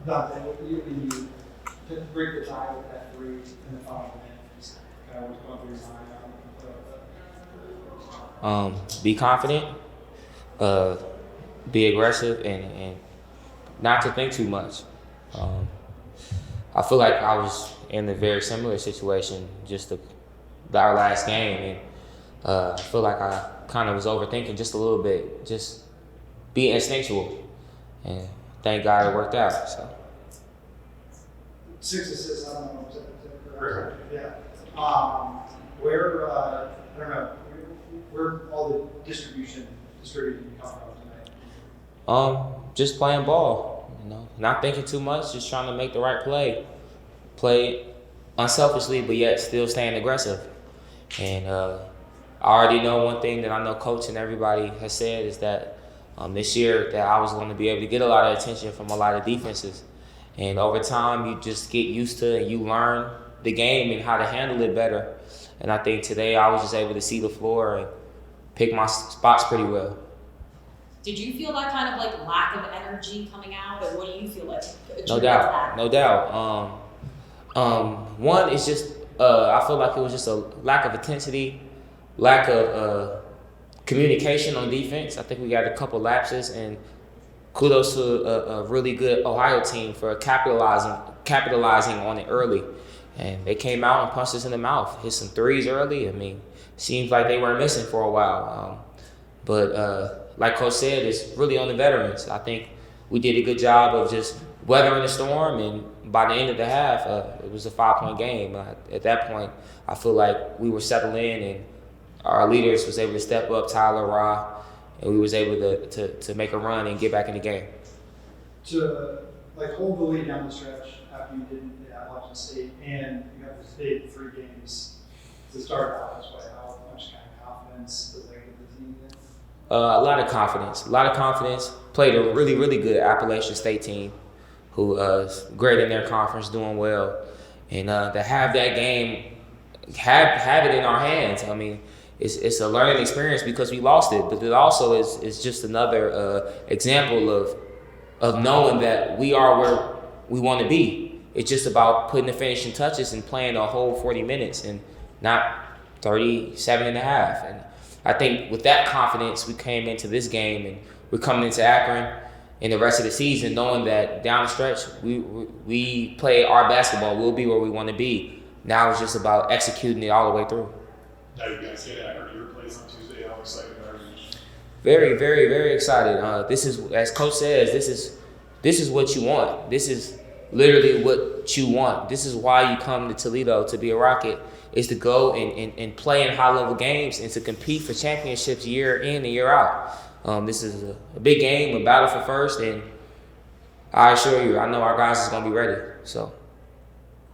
Dante, you break the tie with that three in the final minute. Kind of what's going through your mind. Be confident, be aggressive, and not to think too much. I feel like I was in a very similar situation just our last game, and I feel like I kind of was overthinking just a little bit, just be instinctual, and thank God it worked out. So 6 assists, I don't know, is that correct? Yeah. Where I don't know, where all the distributed come from tonight? Just playing ball, not thinking too much, just trying to make the right play unselfishly, but yet still staying aggressive. And I already know one thing that I know Coach and everybody has said is that this year that I was going to be able to get a lot of attention from a lot of defenses. And over time, you just get used to it and you learn the game and how to handle it better. And I think today I was just able to see the floor and pick my spots pretty well. Did you feel that kind of like lack of energy coming out, or what do you feel like? No doubt. One is just I feel like it was just a lack of intensity, lack of communication on defense. I think we got a couple lapses, and kudos to a really good Ohio team for capitalizing on it early. And they came out and punched us in the mouth, hit some threes early. I mean, seems like they weren't missing for a while. But like Coach said, it's really on the veterans. I think we did a good job of just weathering the storm, and by the end of the half, it was a 5-point game. At that point, I feel like we were settled in, and our leaders was able to step up, Tyler, Ra, and we was able to make a run and get back in the game. To hold the lead down the stretch after you did at Washington State, and you have this big 3 games to start out this way, how much kind of confidence does that give the team then? A lot of confidence. Played a really, really good Appalachian State team who is great in their conference, doing well. And to have that game, have it in our hands, I mean, it's a learning experience because we lost it. But it also is just another example of knowing that we are where we want to be. It's just about putting the finishing touches and playing a whole 40 minutes and not 37 and a half. And I think with that confidence, we came into this game, and we're coming into Akron in the rest of the season knowing that down the stretch, we play our basketball. We'll be where we want to be. Now it's just about executing it all the way through. Now you guys get Akron, your place on Tuesday. How excited are you? Very, very, very excited. This is, as Coach says, this is what you want. This is literally what you want. This is why you come to Toledo to be a Rocket, is to go and play in high-level games and to compete for championships year in and year out. This is a big game, a battle for first, and I assure you, I know our guys is going to be ready. So,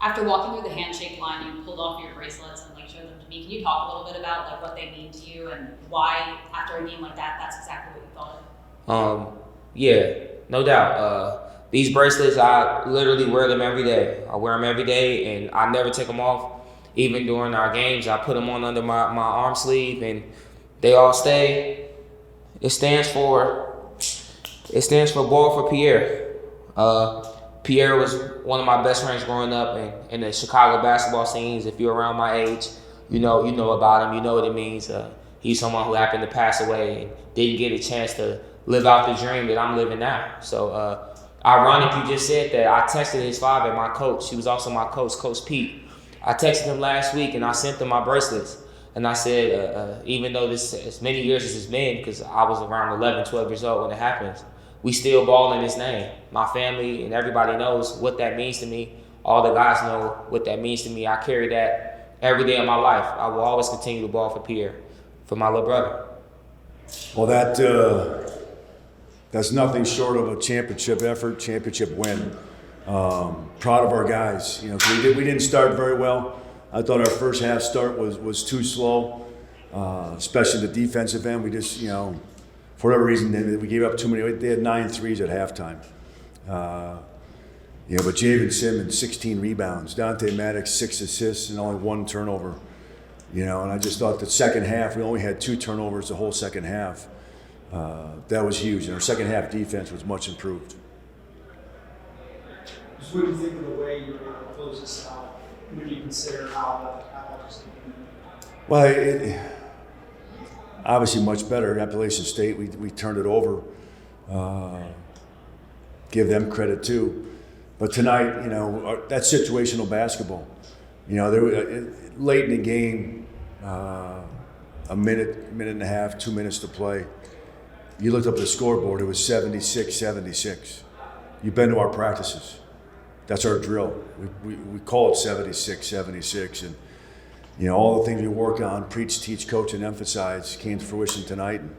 after walking through the handshake line, you pulled off your bracelets and showed them to me. Can you talk a little bit about what they mean to you and why, after a game like that, that's exactly what you thought of? Yeah, no doubt. These bracelets, I literally wear them every day. I wear them every day, and I never take them off. Even during our games, I put them on under my arm sleeve, and they all stay. It stands for Ball for Pierre. Pierre was one of my best friends growing up in the Chicago basketball scenes. If you're around my age, you know about him. You know what it means. He's someone who happened to pass away and didn't get a chance to live out the dream that I'm living now. So ironic you just said that. I texted his father, my coach. He was also my coach, Coach Pete. I texted him last week and I sent him my bracelets. And I said, even though this as many years as it's been, because I was around 11, 12 years old when it happens, we still ball in his name. My family and everybody knows what that means to me. All the guys know what that means to me. I carry that every day of my life. I will always continue to ball for Pierre, for my little brother. Well, that's nothing short of a championship effort, championship win. Proud of our guys. We didn't start very well. I thought our first half start was too slow, especially the defensive end. We just, for whatever reason, we gave up too many. They had 9 threes at halftime. But Javen Simmons, 16 rebounds. Dante Maddox, 6 assists and only 1 turnover. And I just thought the second half, we only had 2 turnovers the whole second half. that was huge. And our second half defense was much improved. Just what do you think of the way you were able to close this out? When you consider how much is Well, it obviously much better. Appalachian State, we turned it over. Give them credit too. But tonight, that's situational basketball. Late in the game, a minute and a half, 2 minutes to play. You looked up the scoreboard, it was 76-76. You've been to our practices. That's our drill. We call it 76-76. And, all the things we work on, preach, teach, coach, and emphasize came to fruition tonight. And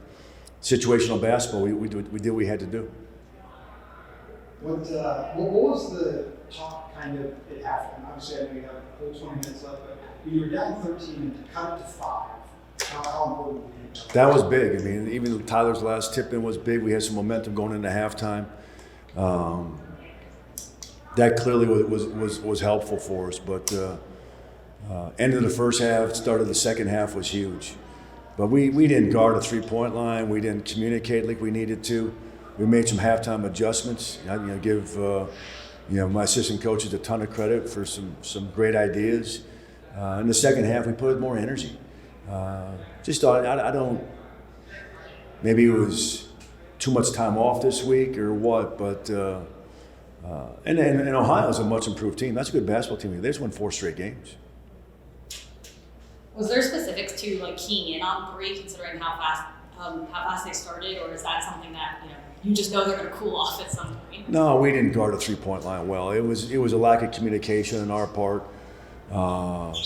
situational basketball, we did what we had to do. What was the talk kind of at halftime? Obviously, I know you have a whole 20 minutes left, but when you were down 13 and to cut it to 5, how important was it? That was big. I mean, even Tyler's last tip-in was big. We had some momentum going into halftime. That clearly was helpful for us. But end of the first half, start of the second half was huge. But we didn't guard a three-point line. We didn't communicate like we needed to. We made some halftime adjustments. I give my assistant coaches a ton of credit for some great ideas. In the second half, we put more energy. Just thought I don't. Maybe it was too much time off this week or what, but and Ohio's a much improved team. That's a good basketball team. They just won 4 straight games. Was there specifics to keying in on 3, considering how fast they started, or is that something that you just know they're going to cool off at some point? No, we didn't guard a three-point line well. It was a lack of communication on our part, and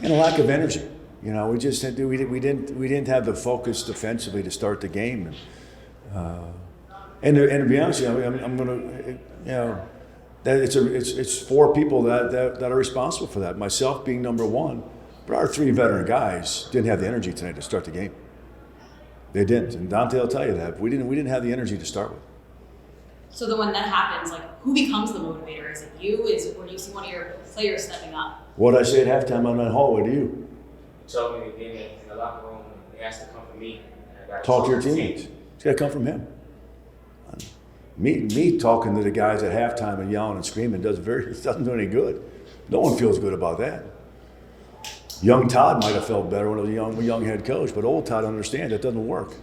a lack of energy. We just had to, we didn't have the focus defensively to start the game, and to be honest, I'm gonna that it's 4 people that are responsible for that. Myself being number 1, but our 3 veteran guys didn't have the energy tonight to start the game. They didn't, and Dante will tell you that. We didn't have the energy to start with. So then when that happens, who becomes the motivator? Is it you? Or do you see one of your players stepping up? What I say at halftime on that hallway to you? Told me to get in the locker room. They asked to come from me. Talk to your teammates. It's got to come from him. Me talking to the guys at halftime and yelling and screaming doesn't do any good. No one feels good about that. Young Todd might have felt better when he was a young head coach, but old Todd understands that doesn't work.